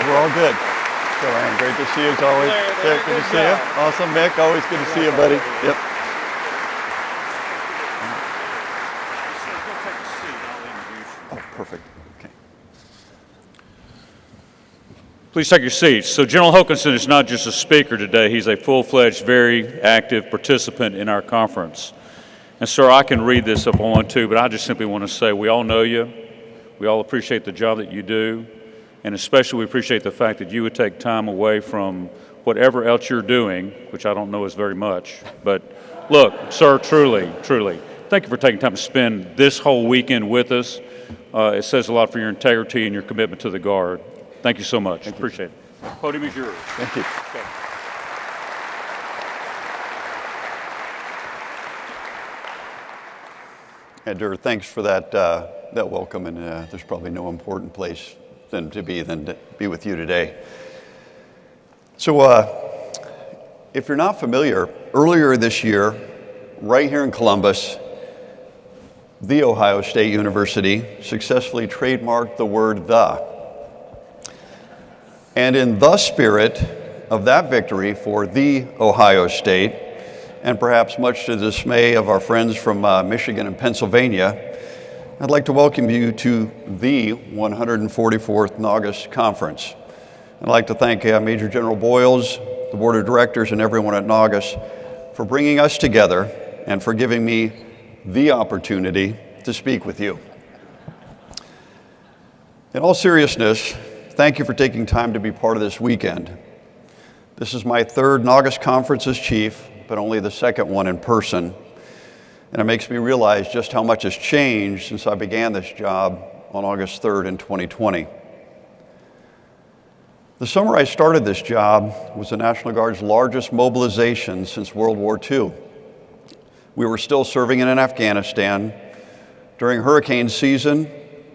We're all good. So, Aaron, great to see you as always. There, Good to see you. Awesome, Mick. Always good to see you, buddy. Yep. Oh, perfect. Okay. Please take your seats. So General Hokanson is not just a speaker today. He's a full-fledged, very active participant in our conference. And, sir, I can read this if I want to, but I just simply want to say we all know you. We all appreciate the job that you do. And especially we appreciate the fact that you would take time away from whatever else you're doing, which I don't know is very much. But look, sir, truly, thank you for taking time to spend this whole weekend with us. It says a lot for your integrity and your commitment to the Guard. Thank you so much. Appreciate it. The podium is yours. Thank you. Okay. Ed, thanks for that welcome, and there's probably no important place than to be with you today. So if you're not familiar, earlier this year, right here in Columbus, The Ohio State University successfully trademarked the word "the." And in the spirit of that victory for the Ohio State, and perhaps much to the dismay of our friends from Michigan and Pennsylvania, I'd like to welcome you to the 144th NGAUS Conference. I'd like to thank Major General Boyles, the Board of Directors, and everyone at NGAUS for bringing us together and for giving me the opportunity to speak with you. In all seriousness, thank you for taking time to be part of this weekend. This is my third NGAUS conference as chief, but only the second one in person. And it makes me realize just how much has changed since I began this job on August 3rd in 2020. The summer I started this job was the National Guard's largest mobilization since World War II. We were still serving in Afghanistan. During hurricane season,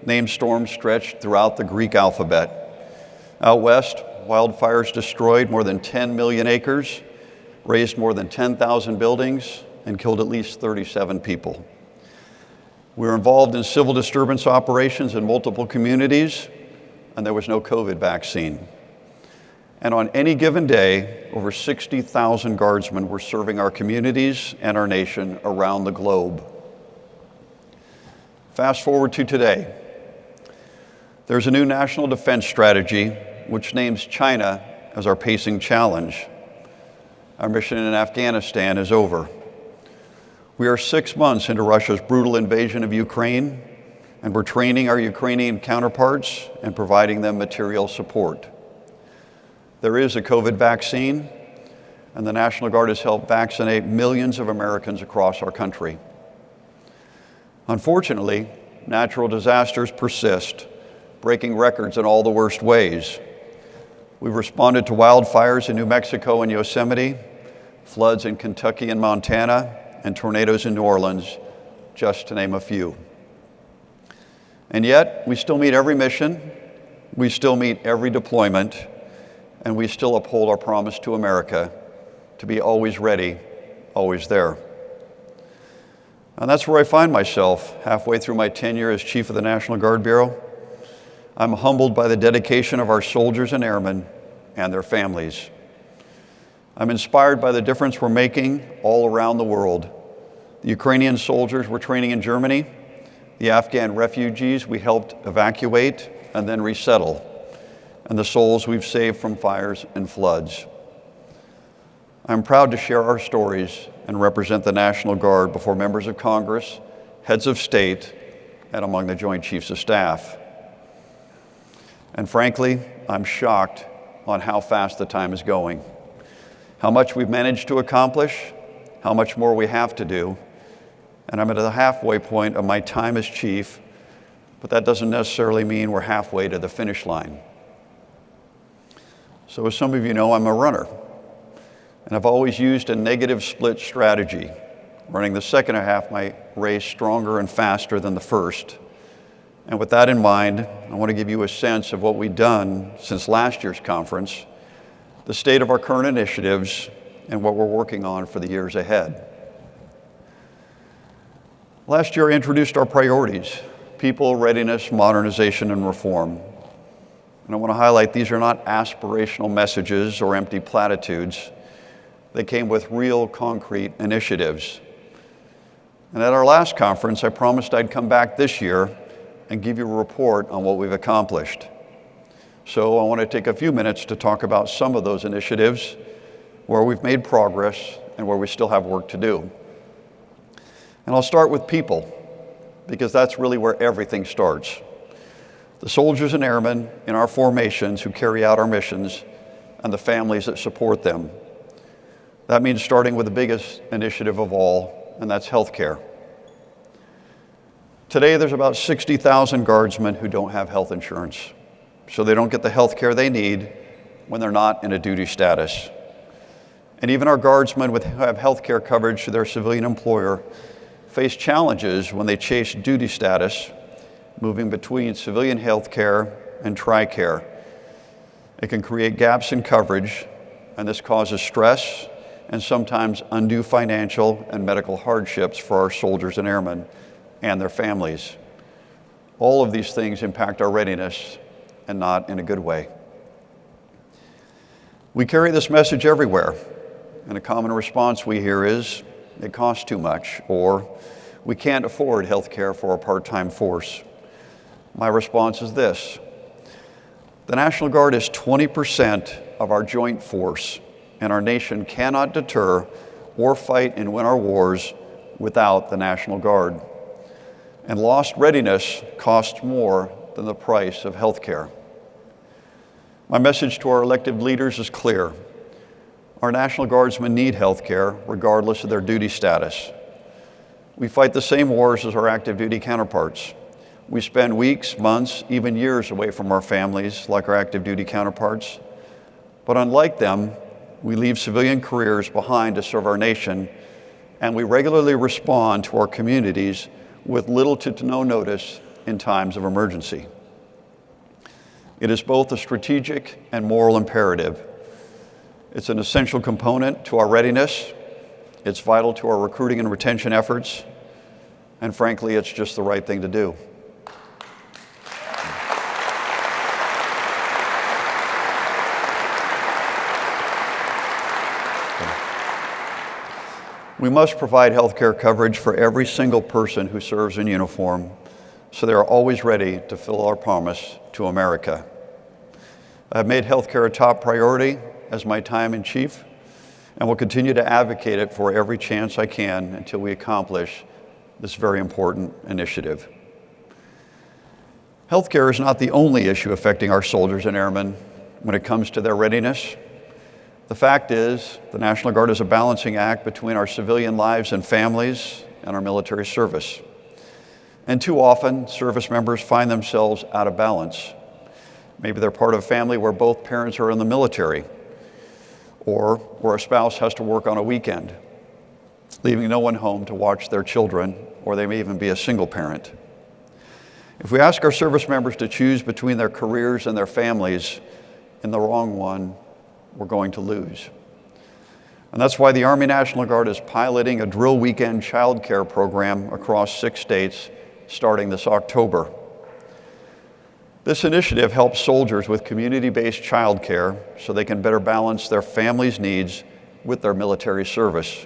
named storms stretched throughout the Greek alphabet. Out west, wildfires destroyed more than 10 million acres, razed more than 10,000 buildings, and killed at least 37 people. We were involved in civil disturbance operations in multiple communities, and there was no COVID vaccine. And on any given day, over 60,000 Guardsmen were serving our communities and our nation around the globe. Fast forward to today. There's a new national defense strategy which names China as our pacing challenge. Our mission in Afghanistan is over. We are 6 months into Russia's brutal invasion of Ukraine, and we're training our Ukrainian counterparts and providing them material support. There is a COVID vaccine, and the National Guard has helped vaccinate millions of Americans across our country. Unfortunately, natural disasters persist, breaking records in all the worst ways. We've responded to wildfires in New Mexico and Yosemite, floods in Kentucky and Montana, and tornadoes in New Orleans, just to name a few. And yet, we still meet every mission, we still meet every deployment, and we still uphold our promise to America to be always ready, always there. And that's where I find myself halfway through my tenure as Chief of the National Guard Bureau. I'm humbled by the dedication of our soldiers and airmen and their families. I'm inspired by the difference we're making all around the world. The Ukrainian soldiers we're training in Germany, the Afghan refugees we helped evacuate and then resettle, and the souls we've saved from fires and floods. I'm proud to share our stories and represent the National Guard before members of Congress, heads of state, and among the Joint Chiefs of Staff. And frankly, I'm shocked on how fast the time is going, how much we've managed to accomplish, how much more we have to do. And I'm at the halfway point of my time as chief, but that doesn't necessarily mean we're halfway to the finish line. So as some of you know, I'm a runner, and I've always used a negative split strategy, running the second half of my race stronger and faster than the first. And with that in mind, I want to give you a sense of what we've done since last year's conference, the state of our current initiatives, and what we're working on for the years ahead. Last year, I introduced our priorities: people, readiness, modernization, and reform. And I want to highlight these are not aspirational messages or empty platitudes. They came with real concrete initiatives. And at our last conference, I promised I'd come back this year and give you a report on what we've accomplished. So I want to take a few minutes to talk about some of those initiatives, where we've made progress and where we still have work to do. And I'll start with people, because that's really where everything starts. The soldiers and airmen in our formations who carry out our missions and the families that support them. That means starting with the biggest initiative of all, and that's healthcare. Today, there's about 60,000 guardsmen who don't have health insurance, so they don't get the health care they need when they're not in a duty status. And even our guardsmen who have health care coverage through their civilian employer face challenges when they chase duty status, moving between civilian health care and TRICARE. It can create gaps in coverage, and this causes stress and sometimes undue financial and medical hardships for our soldiers and airmen and their families. All of these things impact our readiness, and not in a good way. We carry this message everywhere, and a common response we hear is, it costs too much, or we can't afford health care for a part-time force. My response is this: the National Guard is 20% of our joint force, and our nation cannot deter or fight and win our wars without the National Guard. And lost readiness costs more than the price of health care. My message to our elected leaders is clear. Our National Guardsmen need health care regardless of their duty status. We fight the same wars as our active duty counterparts. We spend weeks, months, even years away from our families like our active duty counterparts. But unlike them, we leave civilian careers behind to serve our nation, and we regularly respond to our communities with little to no notice in times of emergency. It is both a strategic and moral imperative. It's an essential component to our readiness. It's vital to our recruiting and retention efforts. And frankly, it's just the right thing to do. We must provide health care coverage for every single person who serves in uniform, so they are always ready to fulfill our promise to America. I've made health care a top priority as my time in chief, and will continue to advocate it for every chance I can until we accomplish this very important initiative. Healthcare is not the only issue affecting our soldiers and airmen when it comes to their readiness. The fact is, the National Guard is a balancing act between our civilian lives and families and our military service. And too often, service members find themselves out of balance. Maybe they're part of a family where both parents are in the military, or where a spouse has to work on a weekend, leaving no one home to watch their children, or they may even be a single parent. If we ask our service members to choose between their careers and their families in the wrong one, we're going to lose. And that's why the Army National Guard is piloting a drill weekend child care program across 6 states starting this October. This initiative helps soldiers with community-based child care so they can better balance their family's needs with their military service.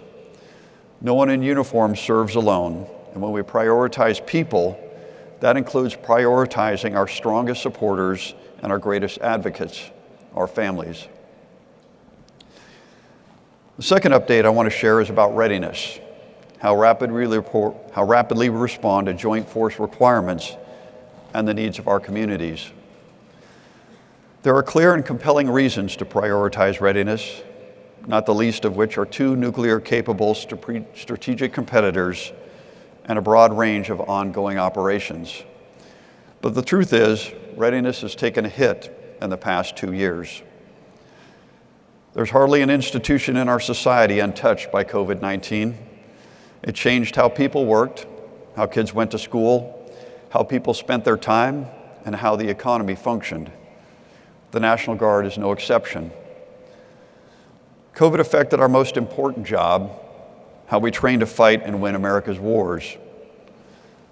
No one in uniform serves alone, and when we prioritize people, that includes prioritizing our strongest supporters and our greatest advocates, our families. The second update I want to share is about readiness, how rapidly we respond to joint force requirements and the needs of our communities. There are clear and compelling reasons to prioritize readiness, not the least of which are 2 nuclear-capable strategic competitors and a broad range of ongoing operations. But the truth is, readiness has taken a hit in the past 2 years. There's hardly an institution in our society untouched by COVID-19. It changed how people worked, how kids went to school, how people spent their time, and how the economy functioned. The National Guard is no exception. COVID affected our most important job, how we train to fight and win America's wars.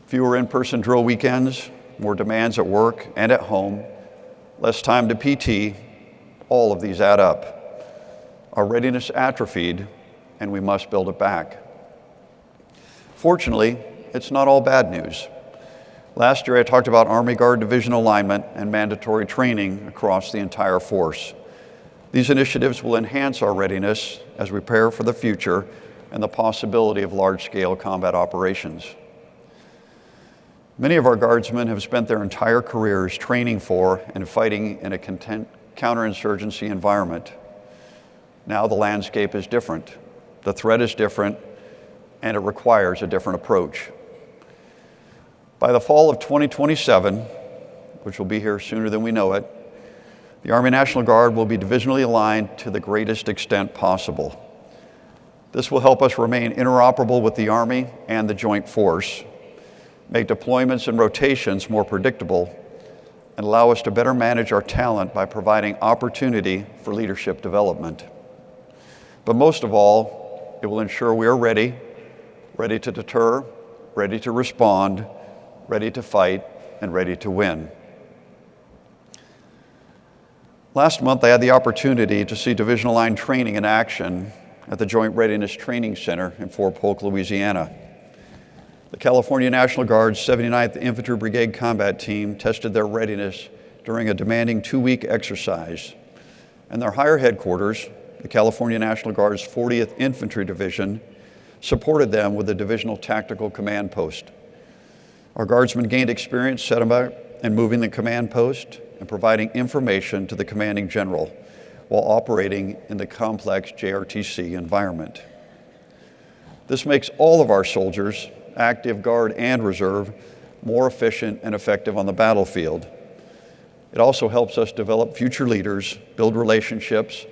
Fewer in-person drill weekends, more demands at work and at home, less time to PT, all of these add up. Our readiness atrophied, and we must build it back. Fortunately, it's not all bad news. Last year, I talked about Army Guard division alignment and mandatory training across the entire force. These initiatives will enhance our readiness as we prepare for the future and the possibility of large-scale combat operations. Many of our Guardsmen have spent their entire careers training for and fighting in a counterinsurgency environment. Now the landscape is different, the threat is different, and it requires a different approach. By the fall of 2027, which will be here sooner than we know it, the Army National Guard will be divisionally aligned to the greatest extent possible. This will help us remain interoperable with the Army and the Joint Force, make deployments and rotations more predictable, and allow us to better manage our talent by providing opportunity for leadership development. But most of all, it will ensure we are ready to deter, ready to respond, ready to fight, and ready to win. Last month, I had the opportunity to see division-aligned training in action at the Joint Readiness Training Center in Fort Polk, Louisiana. The California National Guard's 79th Infantry Brigade Combat Team tested their readiness during a demanding 2-week exercise, and their higher headquarters, the California National Guard's 40th Infantry Division, supported them with a divisional tactical command post. Our Guardsmen gained experience setting up and moving the command post and providing information to the commanding general while operating in the complex JRTC environment. This makes all of our soldiers, active Guard and Reserve, more efficient and effective on the battlefield. It also helps us develop future leaders, build relationships,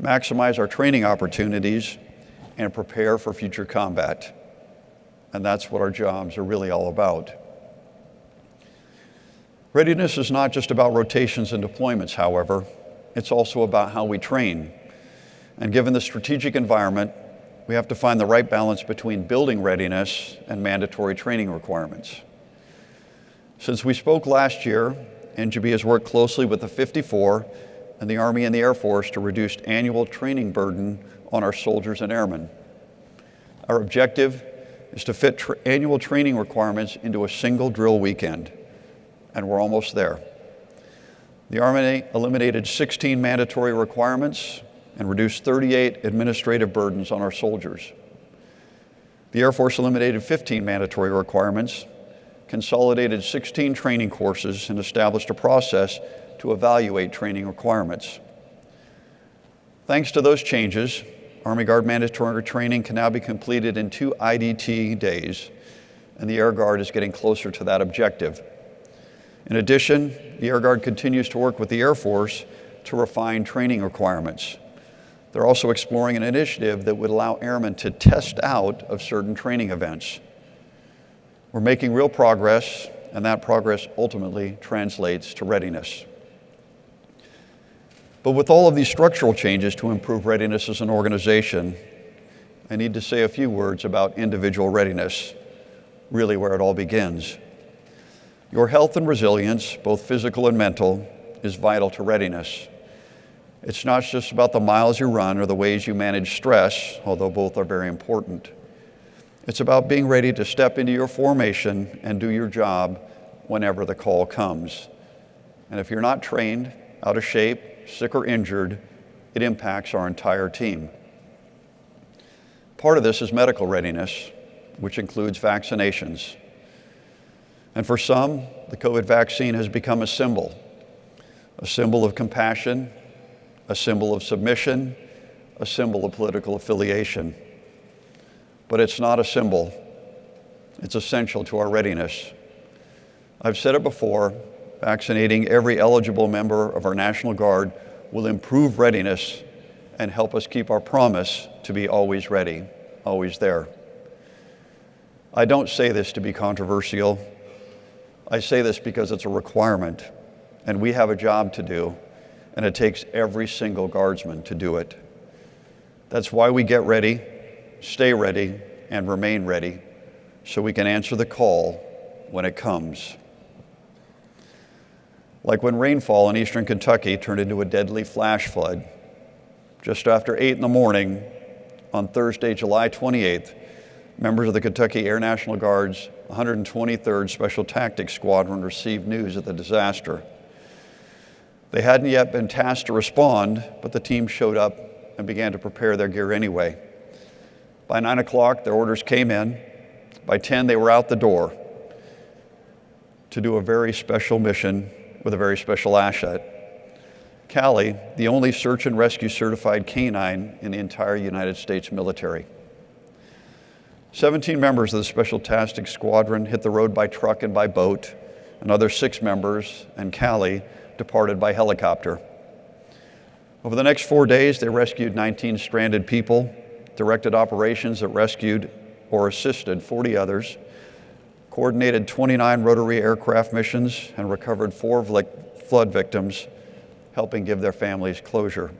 maximize our training opportunities, and prepare for future combat. And that's what our jobs are really all about. Readiness is not just about rotations and deployments, however. It's also about how we train. And given the strategic environment, we have to find the right balance between building readiness and mandatory training requirements. Since we spoke last year, NGB has worked closely with the 54 and the Army and the Air Force to reduce annual training burden on our soldiers and airmen. Our objective is to fit annual training requirements into a single drill weekend, and we're almost there. The Army eliminated 16 mandatory requirements and reduced 38 administrative burdens on our soldiers. The Air Force eliminated 15 mandatory requirements, consolidated 16 training courses, and established a process to evaluate training requirements. Thanks to those changes, Army Guard mandatory training can now be completed in 2 IDT days, and the Air Guard is getting closer to that objective. In addition, the Air Guard continues to work with the Air Force to refine training requirements. They're also exploring an initiative that would allow airmen to test out of certain training events. We're making real progress, and that progress ultimately translates to readiness. But with all of these structural changes to improve readiness as an organization, I need to say a few words about individual readiness, really where it all begins. Your health and resilience, both physical and mental, is vital to readiness. It's not just about the miles you run or the ways you manage stress, although both are very important. It's about being ready to step into your formation and do your job whenever the call comes. And if you're not trained, out of shape, sick or injured, it impacts our entire team. Part of this is medical readiness, which includes vaccinations. And for some, the COVID vaccine has become a symbol of compassion, a symbol of submission, a symbol of political affiliation. But it's not a symbol. It's essential to our readiness. I've said it before, vaccinating every eligible member of our National Guard will improve readiness and help us keep our promise to be always ready, always there. I don't say this to be controversial. I say this because it's a requirement, and we have a job to do, and it takes every single Guardsman to do it. That's why we get ready, stay ready, and remain ready, so we can answer the call when it comes. Like when rainfall in eastern Kentucky turned into a deadly flash flood. Just after 8 in the morning on Thursday, July 28th, members of the Kentucky Air National Guard's 123rd Special Tactics Squadron received news of the disaster. They hadn't yet been tasked to respond, but the team showed up and began to prepare their gear anyway. By 9 o'clock, their orders came in. By 10, they were out the door to do a very special mission with a very special asset. Callie, the only search and rescue certified canine in the entire United States military. 17 members of the Special Tactics Squadron hit the road by truck and by boat. Another 6 members and Callie departed by helicopter. Over the next 4 days, they rescued 19 stranded people, directed operations that rescued or assisted 40 others, coordinated 29 rotary aircraft missions, and recovered 4 flood victims, helping give their families closure.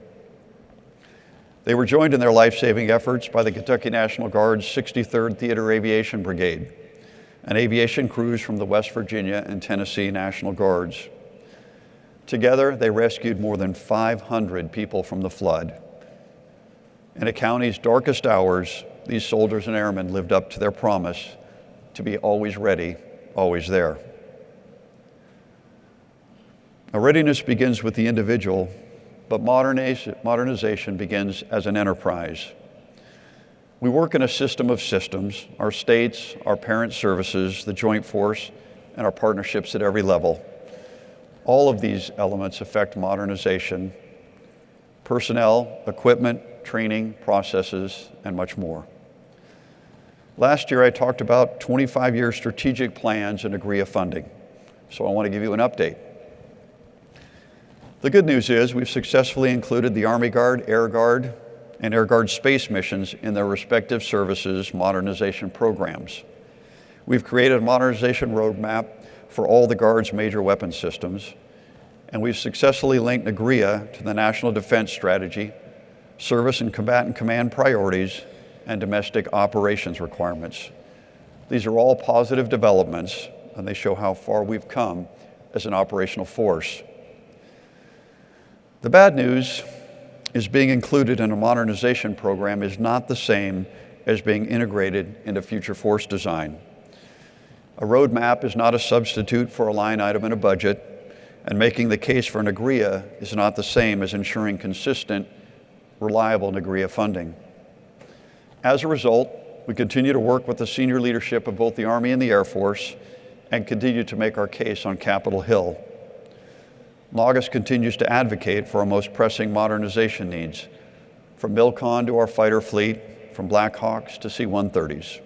They were joined in their life-saving efforts by the Kentucky National Guard's 63rd Theater Aviation Brigade, and aviation crews from the West Virginia and Tennessee National Guards. Together, they rescued more than 500 people from the flood. In a county's darkest hours, these soldiers and airmen lived up to their promise to be always ready, always there. Now, readiness begins with the individual, but modernization begins as an enterprise. We work in a system of systems, our states, our parent services, the Joint Force, and our partnerships at every level. All of these elements affect modernization, personnel, equipment, training, processes, and much more. Last year, I talked about 25-year strategic plans and NGAUS funding, so I want to give you an update. The good news is we've successfully included the Army Guard, Air Guard, and Air Guard space missions in their respective services modernization programs. We've created a modernization roadmap for all the Guard's major weapon systems, and we've successfully linked NGAUS to the National Defense Strategy, service and combatant command priorities, and domestic operations requirements. These are all positive developments, and they show how far we've come as an operational force. The bad news is being included in a modernization program is not the same as being integrated into future force design. A roadmap is not a substitute for a line item in a budget, and making the case for NGAUS is not the same as ensuring consistent, reliable NGAUS funding. As a result, we continue to work with the senior leadership of both the Army and the Air Force and continue to make our case on Capitol Hill. NGAUS continues to advocate for our most pressing modernization needs, from MILCON to our fighter fleet, from Black Hawks to C-130s.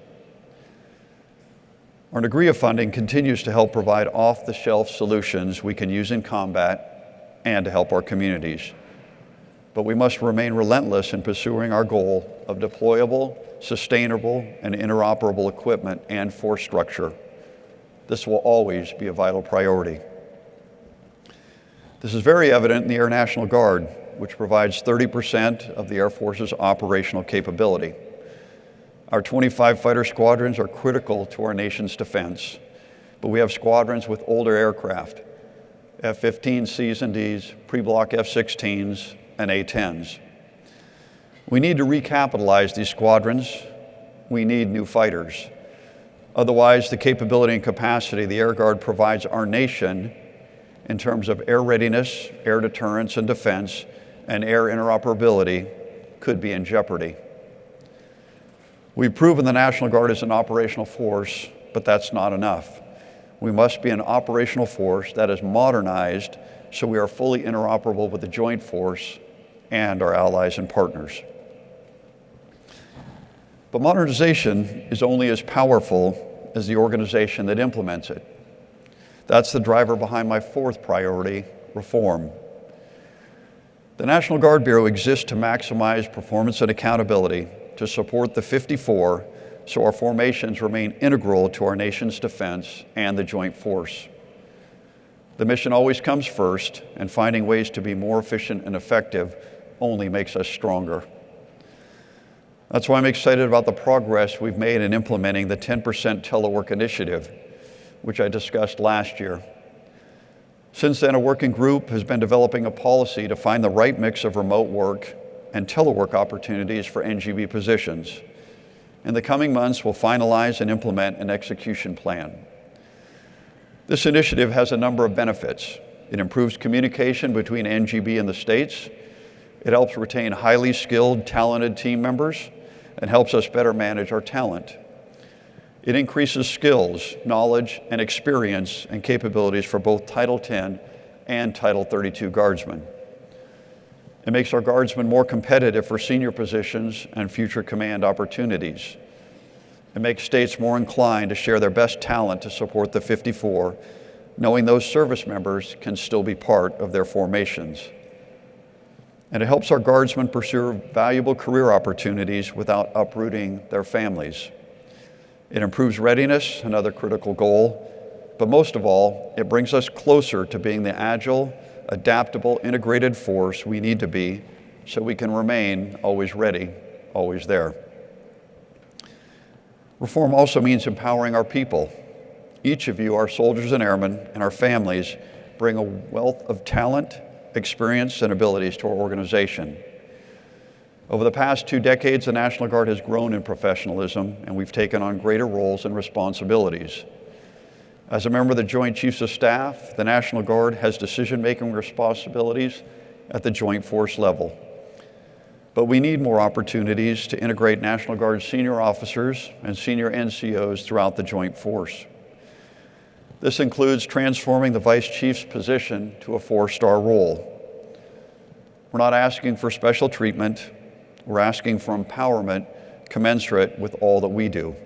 Our NGAUS funding continues to help provide off-the-shelf solutions we can use in combat and to help our communities. But we must remain relentless in pursuing our goal of deployable, sustainable, and interoperable equipment and force structure. This will always be a vital priority. This is very evident in the Air National Guard, which provides 30% of the Air Force's operational capability. Our 25 fighter squadrons are critical to our nation's defense, but we have squadrons with older aircraft, F-15Cs and Ds, pre-block F-16s, and A-10s. We need to recapitalize these squadrons. We need new fighters. Otherwise, the capability and capacity the Air Guard provides our nation in terms of air readiness, air deterrence and defense, and air interoperability could be in jeopardy. We've proven the National Guard is an operational force, but that's not enough. We must be an operational force that is modernized so we are fully interoperable with the Joint Force and our allies and partners. But modernization is only as powerful as the organization that implements it. That's the driver behind my 4th priority, reform. The National Guard Bureau exists to maximize performance and accountability, to support the 54, so our formations remain integral to our nation's defense and the Joint Force. The mission always comes first, and finding ways to be more efficient and effective only makes us stronger. That's why I'm excited about the progress we've made in implementing the 10% Telework initiative, which I discussed last year. Since then, a working group has been developing a policy to find the right mix of remote work and telework opportunities for NGB positions. In the coming months, we'll finalize and implement an execution plan. This initiative has a number of benefits. It improves communication between NGB and the states. It helps retain highly skilled, talented team members and helps us better manage our talent. It increases skills, knowledge, and experience and capabilities for both Title 10 and Title 32 Guardsmen. It makes our Guardsmen more competitive for senior positions and future command opportunities. It makes states more inclined to share their best talent to support the 54, knowing those service members can still be part of their formations. And it helps our Guardsmen pursue valuable career opportunities without uprooting their families. It improves readiness, another critical goal, but most of all, it brings us closer to being the agile, adaptable, integrated force we need to be so we can remain always ready, always there. Reform also means empowering our people. Each of you, our soldiers and airmen, and our families bring a wealth of talent, experience, and abilities to our organization. Over the past 2 decades, the National Guard has grown in professionalism, and we've taken on greater roles and responsibilities. As a member of the Joint Chiefs of Staff, the National Guard has decision-making responsibilities at the Joint Force level. But we need more opportunities to integrate National Guard senior officers and senior NCOs throughout the Joint Force. This includes transforming the Vice Chief's position to a 4-star role. We're not asking for special treatment. We're asking for empowerment commensurate with all that we do.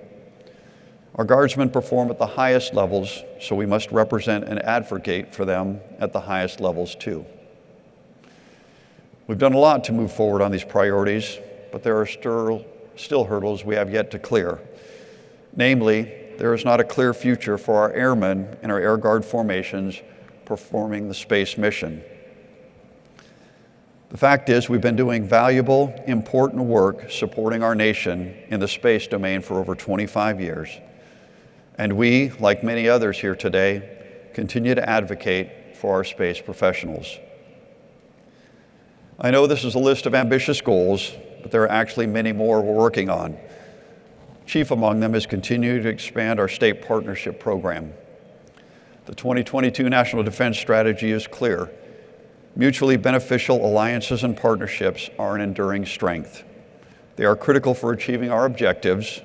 Our Guardsmen perform at the highest levels, so we must represent and advocate for them at the highest levels too. We've done a lot to move forward on these priorities, but there are still hurdles we have yet to clear. Namely, there is not a clear future for our airmen in our Air Guard formations performing the space mission. The fact is, we've been doing valuable, important work supporting our nation in the space domain for over 25 years. And we, like many others here today, continue to advocate for our space professionals. I know this is a list of ambitious goals, but there are actually many more we're working on. Chief among them is continuing to expand our state partnership program. The 2022 National Defense Strategy is clear. Mutually beneficial alliances and partnerships are an enduring strength. They are critical for achieving our objectives,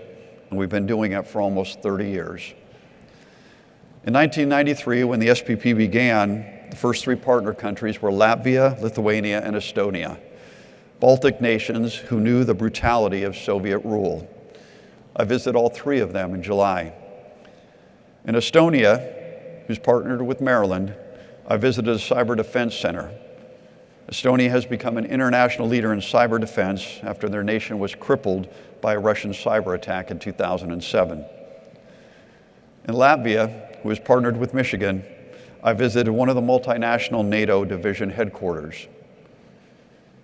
and we've been doing it for almost 30 years. In 1993, when the SPP began, the first 3 partner countries were Latvia, Lithuania, and Estonia, Baltic nations who knew the brutality of Soviet rule. I visited all 3 of them in July. In Estonia, who's partnered with Maryland, I visited a cyber defense center. Estonia has become an international leader in cyber defense after their nation was crippled by a Russian cyber attack in 2007. In Latvia, who is partnered with Michigan, I visited one of the multinational NATO division headquarters.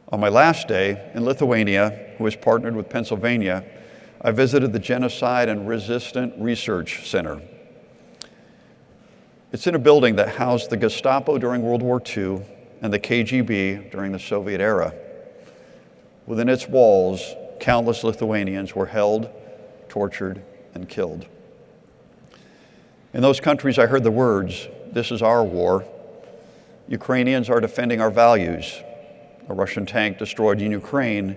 On my last day in Lithuania, who is partnered with Pennsylvania, I visited the Genocide and Resistant Research Center. It's in a building that housed the Gestapo during World War II and the KGB during the Soviet era. Within its walls, countless Lithuanians were held, tortured, and killed. In those countries, I heard the words, "This is our war." Ukrainians are defending our values. A Russian tank destroyed in Ukraine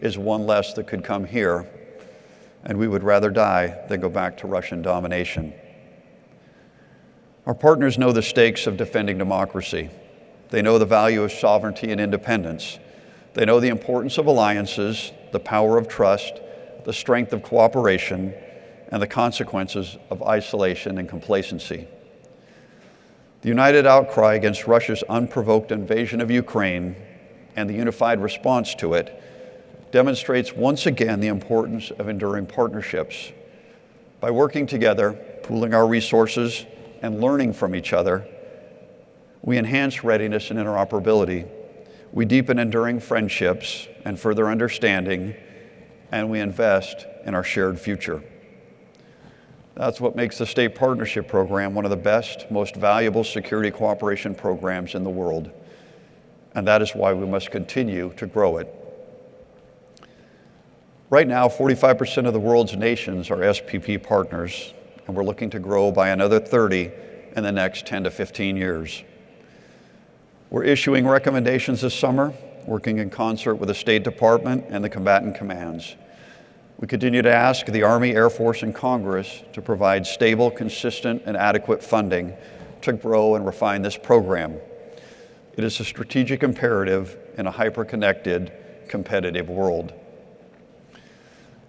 is one less that could come here, and we would rather die than go back to Russian domination. Our partners know the stakes of defending democracy. They know the value of sovereignty and independence. They know the importance of alliances, the power of trust, the strength of cooperation, and the consequences of isolation and complacency. The united outcry against Russia's unprovoked invasion of Ukraine and the unified response to it demonstrates once again the importance of enduring partnerships. By working together, pooling our resources, and learning from each other, we enhance readiness and interoperability. We deepen enduring friendships and further understanding, and we invest in our shared future. That's what makes the State Partnership Program one of the best, most valuable security cooperation programs in the world. And that is why we must continue to grow it. Right now, 45% of the world's nations are SPP partners, and we're looking to grow by another 30 in the next 10 to 15 years. We're issuing recommendations this summer, working in concert with the State Department and the combatant commands. We continue to ask the Army, Air Force, and Congress to provide stable, consistent, and adequate funding to grow and refine this program. It is a strategic imperative in a hyper-connected, competitive world.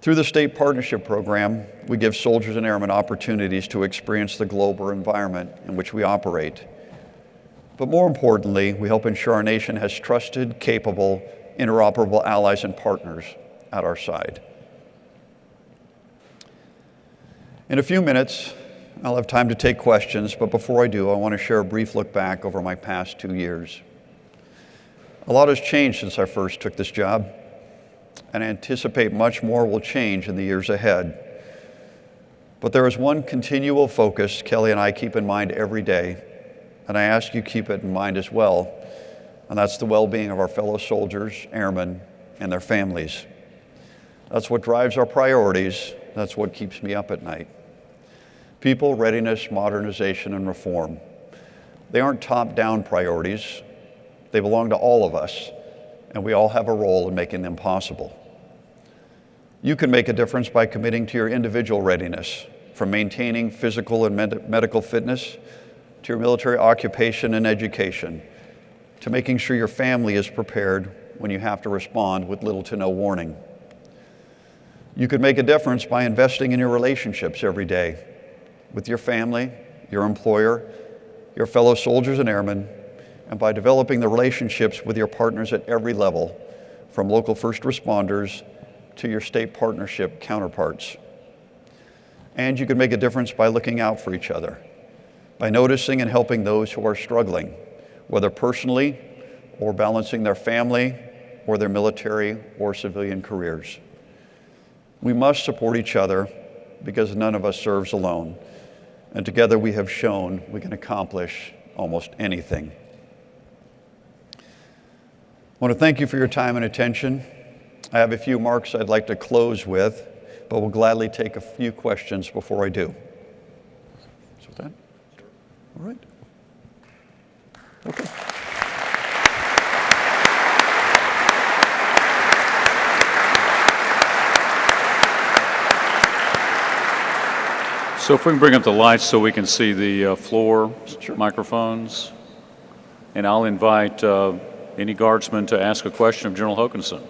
Through the State Partnership Program, we give soldiers and airmen opportunities to experience the global environment in which we operate. But more importantly, we help ensure our nation has trusted, capable, interoperable allies and partners at our side. In a few minutes, I'll have time to take questions, but before I do, I want to share a brief look back over my past 2 years. A lot has changed since I first took this job, and I anticipate much more will change in the years ahead. But there is one continual focus Kelly and I keep in mind every day, and I ask you keep it in mind as well, and that's the well-being of our fellow soldiers, airmen, and their families. That's what drives our priorities. That's what keeps me up at night. People, readiness, modernization, and reform. They aren't top-down priorities. They belong to all of us, and we all have a role in making them possible. You can make a difference by committing to your individual readiness, from maintaining physical and medical fitness, to your military occupation and education, to making sure your family is prepared when you have to respond with little to no warning. You could make a difference by investing in your relationships every day, with your family, your employer, your fellow soldiers and airmen, and by developing the relationships with your partners at every level, from local first responders to your state partnership counterparts. And you can make a difference by looking out for each other, by noticing and helping those who are struggling, whether personally or balancing their family or their military or civilian careers. We must support each other because none of us serves alone. And together we have shown we can accomplish almost anything. I want to thank you for your time and attention. I have a few remarks I'd like to close with, but will gladly take a few questions before I do. So with that, all right. Okay. So if we can bring up the lights so we can see the floor Sure. microphones. And I'll invite any guardsman to ask a question of General Hokanson.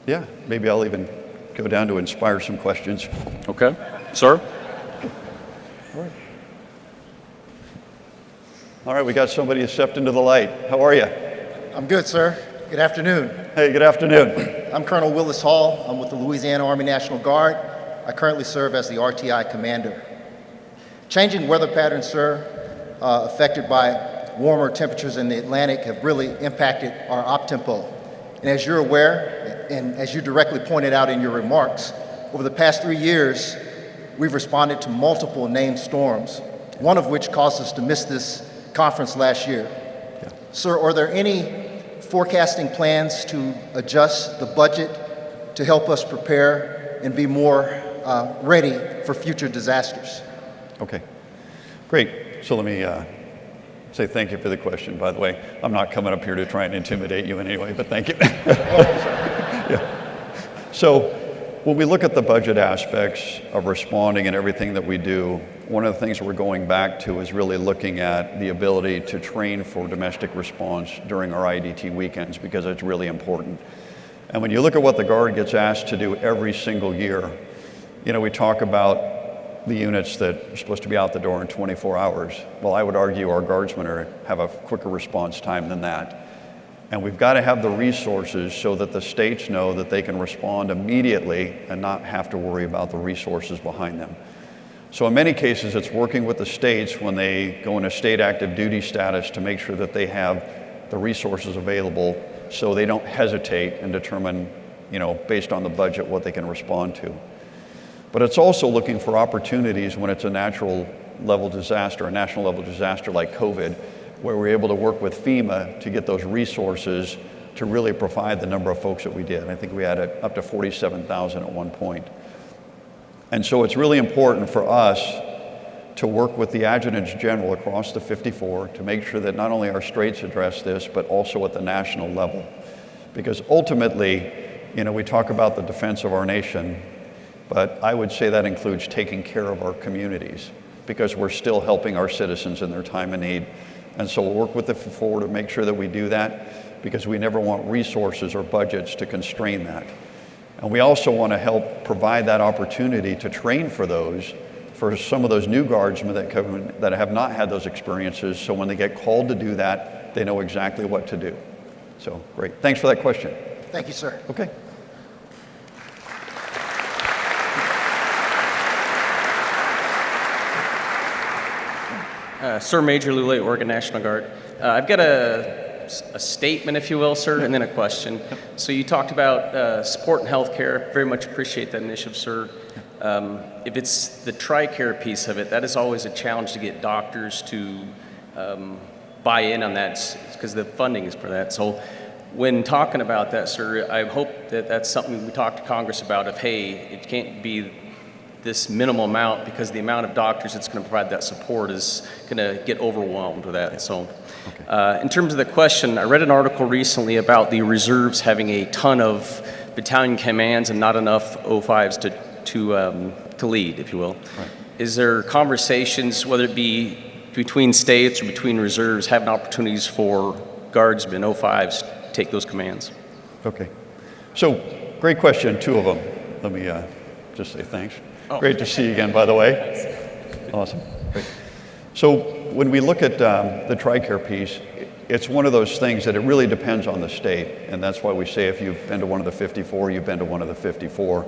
Yeah, maybe I'll even go down to inspire some questions. Okay. Sir? All right, we got somebody who stepped into the light. How are you? I'm good, sir. Good afternoon. Hey, good afternoon. I'm Colonel Willis Hall. I'm with the Louisiana Army National Guard. I currently serve as the RTI commander. Changing weather patterns, sir, affected by warmer temperatures in the Atlantic have really impacted our op-tempo. And as you're aware, and as you directly pointed out in your remarks, over the past 3 years, we've responded to multiple named storms, one of which caused us to miss this conference last year. Yeah. Sir, are there any forecasting plans to adjust the budget to help us prepare and be more ready for future disasters? Okay, great. So let me say thank you for the question, by the way. I'm not coming up here to try and intimidate you in any way, but thank you. Yeah. So when we look at the budget aspects of responding and everything that we do, one of the things we're going back to is really looking at the ability to train for domestic response during our IDT weekends, because it's really important. And when you look at what the Guard gets asked to do every single year, you know, we talk about the units that are supposed to be out the door in 24 hours. Well, I would argue our guardsmen have a quicker response time than that. And we've got to have the resources so that the states know that they can respond immediately and not have to worry about the resources behind them. So in many cases, it's working with the states when they go into state active duty status to make sure that they have the resources available so they don't hesitate and determine, you know, based on the budget, what they can respond to. But it's also looking for opportunities when it's a natural level disaster, a national level disaster like COVID, where we're able to work with FEMA to get those resources to really provide the number of folks that we did. I think we had up to 47,000 at one point. And so it's really important for us to work with the adjutants general across the 54 to make sure that not only our straits address this, but also at the national level. Because ultimately, we talk about the defense of our nation, but I would say that includes taking care of our communities, because we're still helping our citizens in their time of need. And so we'll work with the 54 to make sure that we do that, because we never want resources or budgets to constrain that. And we also want to help provide that opportunity to train for some of those new guardsmen that have not had those experiences, so when they get called to do that, they know exactly what to do. So, great. Thanks for that question. Thank you, sir. Okay. Sir Major Lule, Oregon National Guard. I've got a statement, if you will, sir, and then a question. So you talked about support and healthcare. Very much appreciate that initiative, sir. If it's the TRICARE piece of it, that is always a challenge to get doctors to buy in on that, because the funding is for that. So when talking about that, sir, I hope that that's something we talk to Congress about, of, hey, it can't be this minimal amount, because the amount of doctors that's going to provide that support is going to get overwhelmed with that. So in terms of the question, I read an article recently about the reserves having a ton of battalion commands and not enough O5s to lead, if you will. Right. Is there conversations, whether it be between states or between reserves, having opportunities for guardsmen, O5s, to take those commands? Okay. So, great question, two of them. Let me just say thanks. Oh. Great to see you again, by the way. Awesome. Great. So when we look at the TRICARE piece, it's one of those things that it really depends on the state, and that's why we say if you've been to one of the 54, you've been to one of the 54.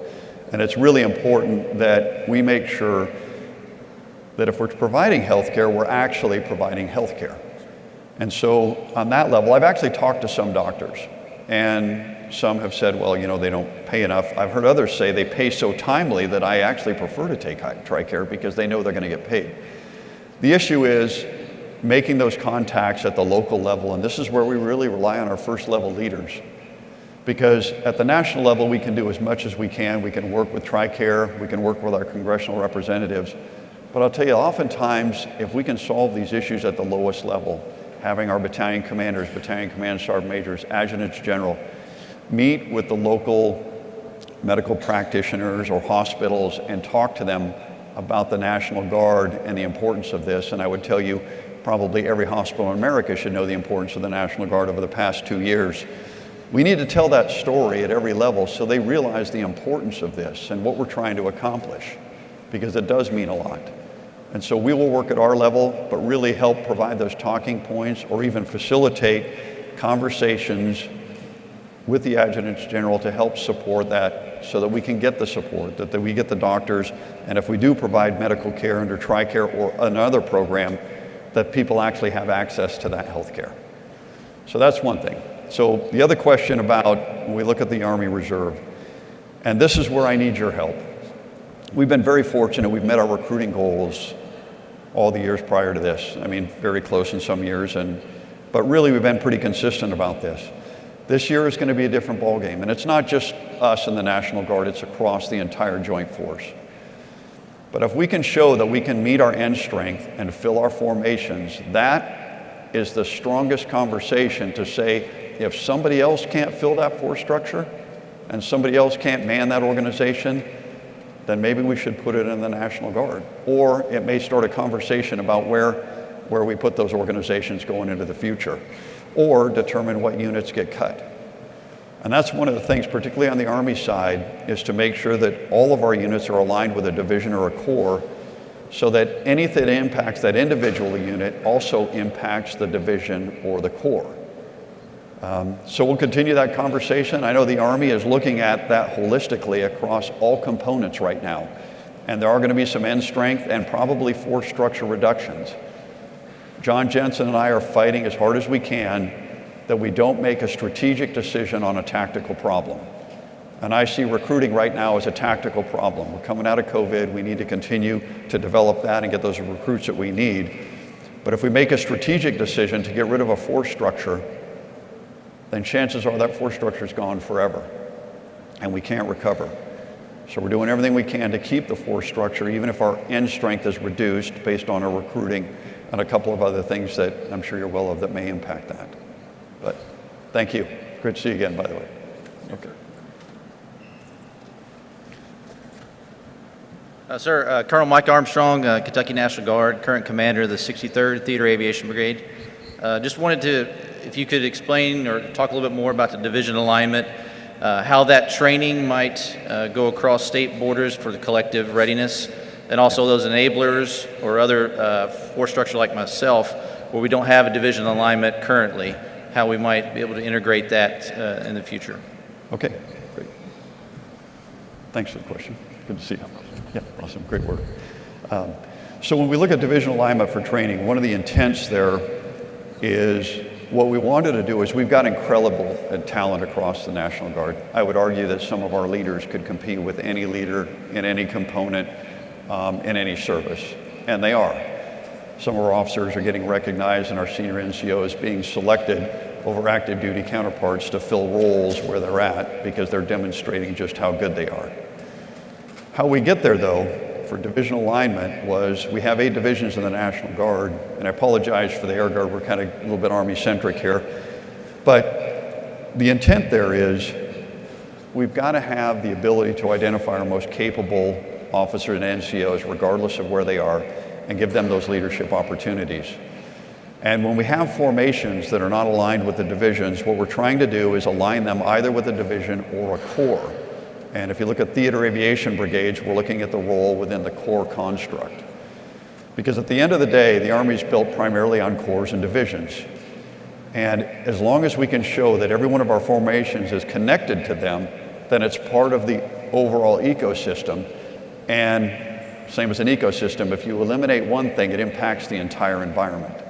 And it's really important that we make sure that if we're providing health care, we're actually providing health care. And so on that level, I've actually talked to some doctors, and some have said, well, they don't pay enough. I've heard others say they pay so timely that I actually prefer to take TRICARE because they know they're going to get paid. The issue is making those contacts at the local level, and this is where we really rely on our first level leaders. Because at the national level, we can do as much as we can. We can work with TRICARE, we can work with our congressional representatives. But I'll tell you, oftentimes, if we can solve these issues at the lowest level, having our battalion commanders, battalion command sergeant majors, adjutants general, meet with the local medical practitioners or hospitals and talk to them about the National Guard and the importance of this. And I would tell you, probably every hospital in America should know the importance of the National Guard over the past 2 years. We need to tell that story at every level so they realize the importance of this and what we're trying to accomplish, because it does mean a lot. And so we will work at our level, but really help provide those talking points or even facilitate conversations with the adjutants general to help support that so that we can get the support, that we get the doctors, and if we do provide medical care under TRICARE or another program, that people actually have access to that health care. So that's one thing. So the other question about, when we look at the Army Reserve, and this is where I need your help. We've been very fortunate. We've met our recruiting goals all the years prior to this. I mean, very close in some years, but really we've been pretty consistent about this. This year is going to be a different ballgame, and it's not just us in the National Guard, it's across the entire Joint Force. But if we can show that we can meet our end strength and fill our formations, that is the strongest conversation to say, if somebody else can't fill that force structure and somebody else can't man that organization, then maybe we should put it in the National Guard. Or it may start a conversation about where we put those organizations going into the future, or determine what units get cut. And that's one of the things, particularly on the Army side, is to make sure that all of our units are aligned with a division or a corps, so that anything that impacts that individual unit also impacts the division or the corps. So we'll continue that conversation. I know the Army is looking at that holistically across all components right now, and there are going to be some end strength and probably force structure reductions. John Jensen and I are fighting as hard as we can that we don't make a strategic decision on a tactical problem. And I see recruiting right now as a tactical problem. We're coming out of COVID. We need to continue to develop that and get those recruits that we need. But if we make a strategic decision to get rid of a force structure, then chances are that force structure is gone forever, and we can't recover. So we're doing everything we can to keep the force structure, even if our end strength is reduced based on our recruiting and a couple of other things that I'm sure you're well of that may impact that. But thank you. Great to see you again, by the way. Okay. Sir, Colonel Mike Armstrong, Kentucky National Guard, current commander of the 63rd Theater Aviation Brigade. Just wanted to, if you could explain or talk a little bit more about the division alignment, how that training might go across state borders for the collective readiness, and also those enablers or other force structure like myself, where we don't have a division alignment currently, how we might be able to integrate that in the future. Okay, great. Thanks for the question. Good to see you. Yeah, awesome, great work. So when we look at division alignment for training, one of the intents there is what we wanted to do is we've got incredible talent across the National Guard. I would argue that some of our leaders could compete with any leader in any component in any service, and they are. Some of our officers are getting recognized and our senior NCOs being selected over active duty counterparts to fill roles where they're at because they're demonstrating just how good they are. How we get there, though, for division alignment was we have 8 divisions in the National Guard, and I apologize for the Air Guard, we're kind of a little bit Army-centric here, but the intent there is we've got to have the ability to identify our most capable officers and NCOs, regardless of where they are, and give them those leadership opportunities. And when we have formations that are not aligned with the divisions, what we're trying to do is align them either with a division or a corps. And if you look at theater aviation brigades, we're looking at the role within the corps construct. Because at the end of the day, the Army is built primarily on corps and divisions. And as long as we can show that every one of our formations is connected to them, then it's part of the overall ecosystem. And same as an ecosystem, if you eliminate one thing, it impacts the entire environment.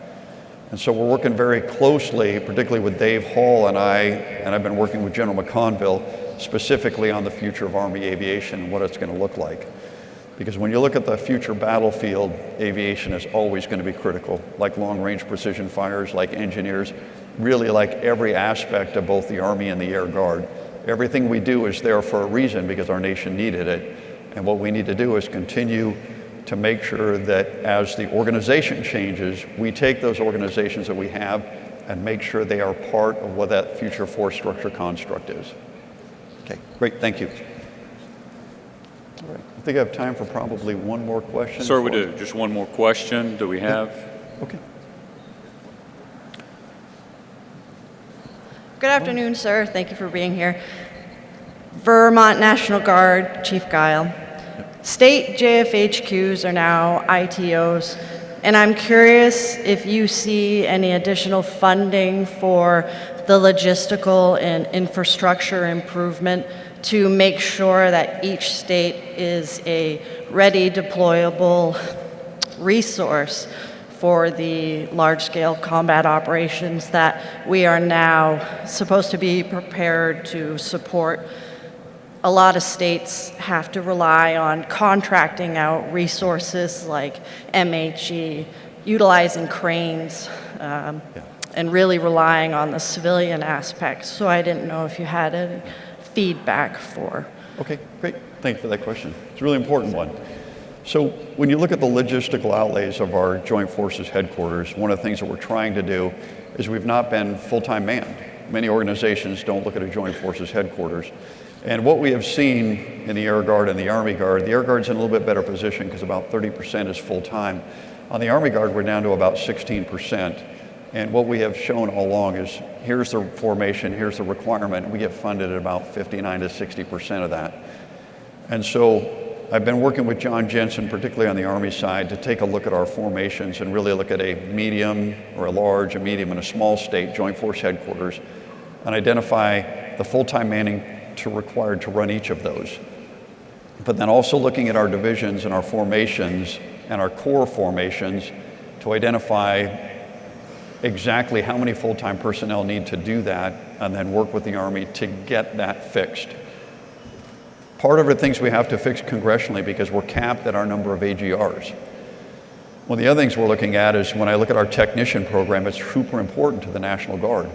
And so we're working very closely, particularly with Dave Hall and I've been working with General McConville, specifically on the future of Army aviation and what it's going to look like. Because when you look at the future battlefield, aviation is always going to be critical, like long-range precision fighters, like engineers, really like every aspect of both the Army and the Air Guard. Everything we do is there for a reason because our nation needed it. And what we need to do is continue to make sure that as the organization changes, we take those organizations that we have and make sure they are part of what that future force structure construct is. Okay, great, thank you. All right, I think I have time for probably one more question. Sir, we do. Just one more question. Do we have? Okay. Good afternoon, sir. Thank you for being here. Vermont National Guard, Chief Guile. State JFHQs are now ITOs, and I'm curious if you see any additional funding for the logistical and infrastructure improvement to make sure that each state is a ready deployable resource for the large-scale combat operations that we are now supposed to be prepared to support. A lot of states have to rely on contracting out resources like MHE, utilizing cranes, and really relying on the civilian aspects. So I didn't know if you had any feedback for. Okay, great. Thank you for that question. It's a really important one. So when you look at the logistical outlays of our Joint Forces headquarters, one of the things that we're trying to do is we've not been full-time manned. Many organizations don't look at a Joint Forces headquarters. And what we have seen in the Air Guard and the Army Guard, the Air Guard's in a little bit better position because about 30% is full-time. On the Army Guard, we're down to about 16%. And what we have shown all along is here's the formation, here's the requirement, and we get funded at about 59 to 60% of that. And so I've been working with John Jensen, particularly on the Army side, to take a look at our formations and really look at a medium or a large, a medium, and a small state Joint Force headquarters and identify the full-time manning required to run each of those. But then also looking at our divisions and our formations and our core formations to identify exactly how many full-time personnel need to do that and then work with the Army to get that fixed. Part of it things we have to fix congressionally because we're capped at our number of AGRs. One of the other things we're looking at is when I look at our technician program, it's super important to the National Guard.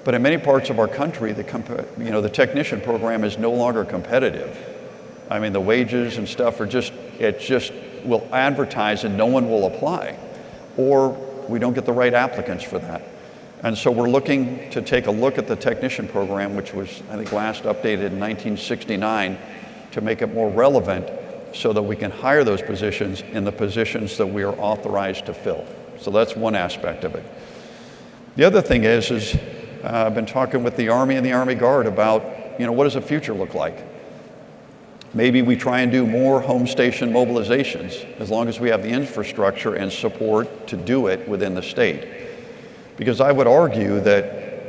But in many parts of our country, the technician program is no longer competitive. I mean, the wages and stuff will advertise and no one will apply. Or we don't get the right applicants for that. And so we're looking to take a look at the technician program, which was, I think, last updated in 1969, to make it more relevant so that we can hire those positions in the positions that we are authorized to fill. So that's one aspect of it. The other thing is I've been talking with the Army and the Army Guard about, what does the future look like? Maybe we try and do more home station mobilizations as long as we have the infrastructure and support to do it within the state. Because I would argue that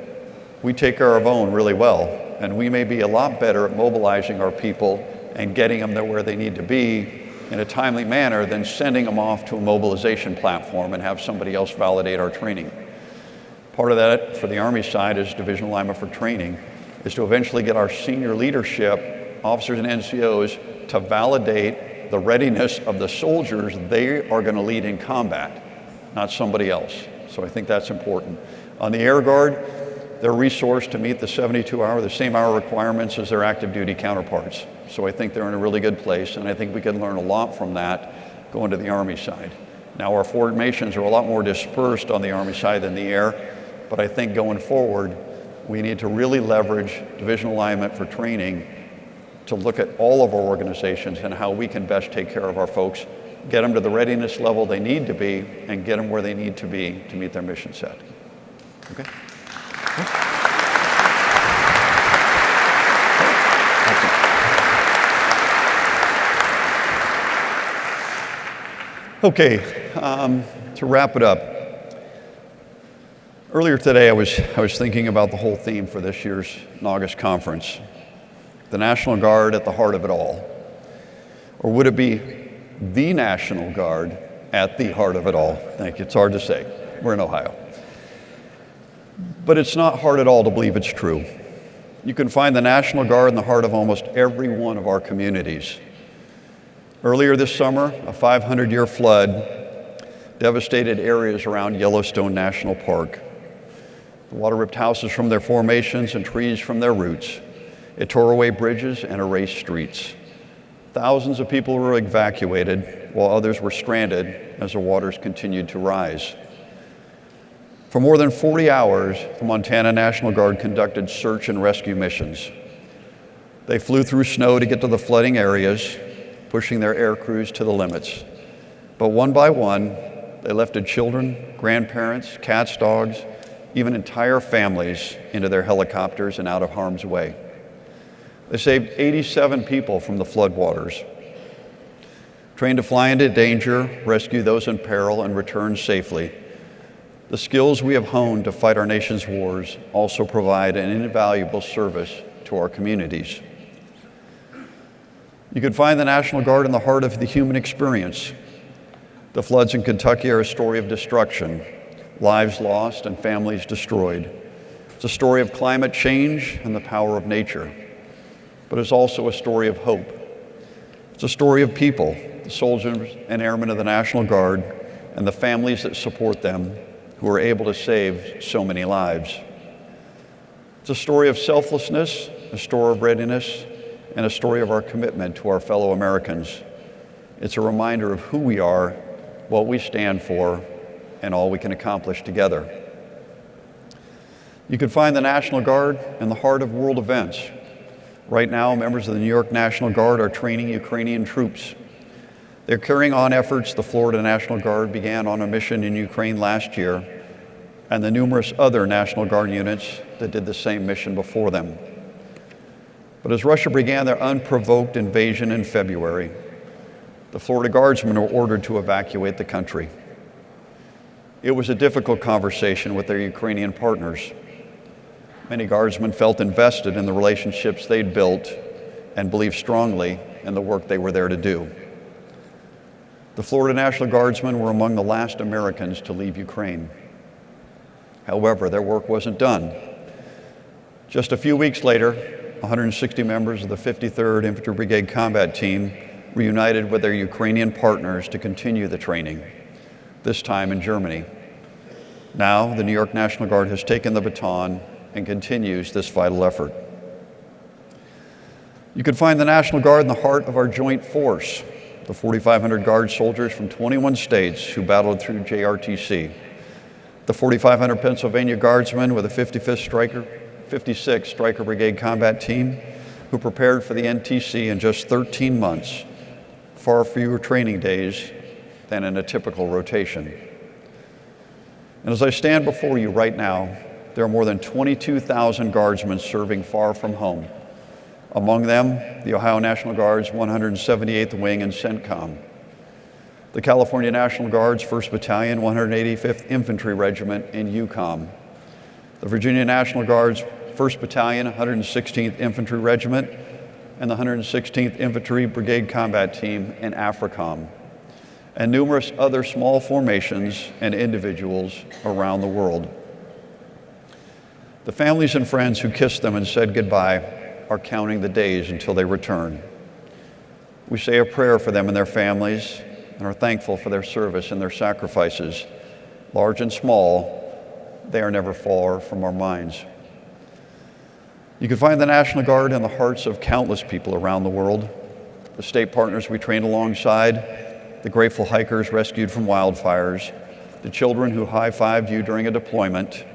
we take care of our own really well, and we may be a lot better at mobilizing our people and getting them there where they need to be in a timely manner than sending them off to a mobilization platform and have somebody else validate our training. Part of that for the Army side is Division Alignment for Training, is to eventually get our senior leadership, officers and NCOs, to validate the readiness of the soldiers they are going to lead in combat, not somebody else. So I think that's important. On the Air Guard, they're resourced to meet the 72-hour, the same hour requirements as their active duty counterparts. So I think they're in a really good place, and I think we can learn a lot from that going to the Army side. Now our formations are a lot more dispersed on the Army side than the Air, but I think going forward, we need to really leverage Division Alignment for Training to look at all of our organizations and how we can best take care of our folks, get them to the readiness level they need to be, and get them where they need to be to meet their mission set. Okay? Okay, to wrap it up. Earlier today, I was thinking about the whole theme for this year's NGAUS conference, the National Guard at the heart of it all. Or would it be the National Guard at the heart of it all? Thank you. It's hard to say. We're in Ohio. But it's not hard at all to believe it's true. You can find the National Guard in the heart of almost every one of our communities. Earlier this summer, a 500-year flood devastated areas around Yellowstone National Park. The water ripped houses from their formations and trees from their roots. It tore away bridges and erased streets. Thousands of people were evacuated while others were stranded as the waters continued to rise. For more than 40 hours, the Montana National Guard conducted search and rescue missions. They flew through snow to get to the flooding areas, pushing their air crews to the limits. But one by one, they lifted children, grandparents, cats, dogs, even entire families into their helicopters and out of harm's way. They saved 87 people from the floodwaters. Trained to fly into danger, rescue those in peril, and return safely. The skills we have honed to fight our nation's wars also provide an invaluable service to our communities. You can find the National Guard in the heart of the human experience. The floods in Kentucky are a story of destruction, lives lost and families destroyed. It's a story of climate change and the power of nature. But it's also a story of hope. It's a story of people, the soldiers and airmen of the National Guard, and the families that support them, who are able to save so many lives. It's a story of selflessness, a story of readiness, and a story of our commitment to our fellow Americans. It's a reminder of who we are, what we stand for, and all we can accomplish together. You can find the National Guard in the heart of world events. Right now, members of the New York National Guard are training Ukrainian troops. They're carrying on efforts the Florida National Guard began on a mission in Ukraine last year, and the numerous other National Guard units that did the same mission before them. But as Russia began their unprovoked invasion in February, the Florida Guardsmen were ordered to evacuate the country. It was a difficult conversation with their Ukrainian partners. Many Guardsmen felt invested in the relationships they'd built and believed strongly in the work they were there to do. The Florida National Guardsmen were among the last Americans to leave Ukraine. However, their work wasn't done. Just a few weeks later, 160 members of the 53rd Infantry Brigade Combat Team reunited with their Ukrainian partners to continue the training, this time in Germany. Now, the New York National Guard has taken the baton and continues this vital effort. You can find the National Guard in the heart of our joint force, the 4,500 Guard soldiers from 21 states who battled through JRTC, the 4,500 Pennsylvania Guardsmen with the 56th Stryker Brigade Combat Team who prepared for the NTC in just 13 months, far fewer training days than in a typical rotation. And as I stand before you right now, there are more than 22,000 Guardsmen serving far from home. Among them, the Ohio National Guard's 178th Wing and CENTCOM, the California National Guard's 1st Battalion, 185th Infantry Regiment in UCOM, the Virginia National Guard's 1st Battalion, 116th Infantry Regiment, and the 116th Infantry Brigade Combat Team in AFRICOM, and numerous other small formations and individuals around the world. The families and friends who kissed them and said goodbye are counting the days until they return. We say a prayer for them and their families and are thankful for their service and their sacrifices. Large and small, they are never far from our minds. You can find the National Guard in the hearts of countless people around the world, the state partners we train alongside, the grateful hikers rescued from wildfires, the children who high-fived you during a deployment,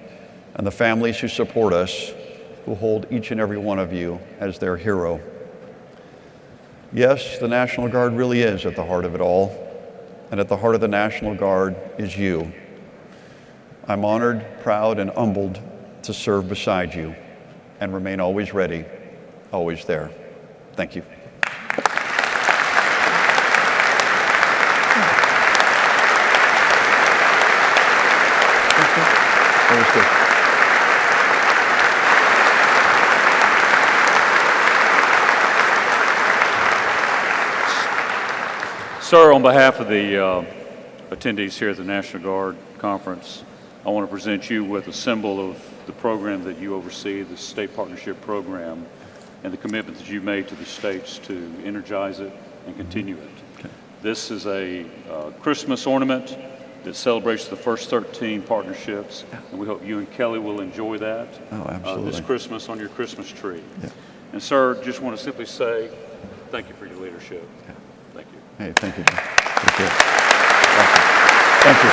and the families who support us, who hold each and every one of you as their hero. Yes, the National Guard really is at the heart of it all, and at the heart of the National Guard is you. I'm honored, proud, and humbled to serve beside you and remain always ready, always there. Thank you. Always good. Sir, on behalf of the attendees here at the National Guard Conference, I want to present you with a symbol of the program that you oversee, the State Partnership Program, and the commitment that you made to the states to energize it and continue it. Okay. This is a Christmas ornament that celebrates the first 13 partnerships, and we hope you and Kelly will enjoy that this Christmas on your Christmas tree. Yeah. And sir, just want to simply say thank you for your leadership. Yeah. Thank you. Hey, thank you. Thank you. Thank you.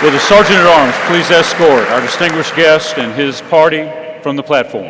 Will the Sergeant at Arms please escort our distinguished guest and his party from the platform?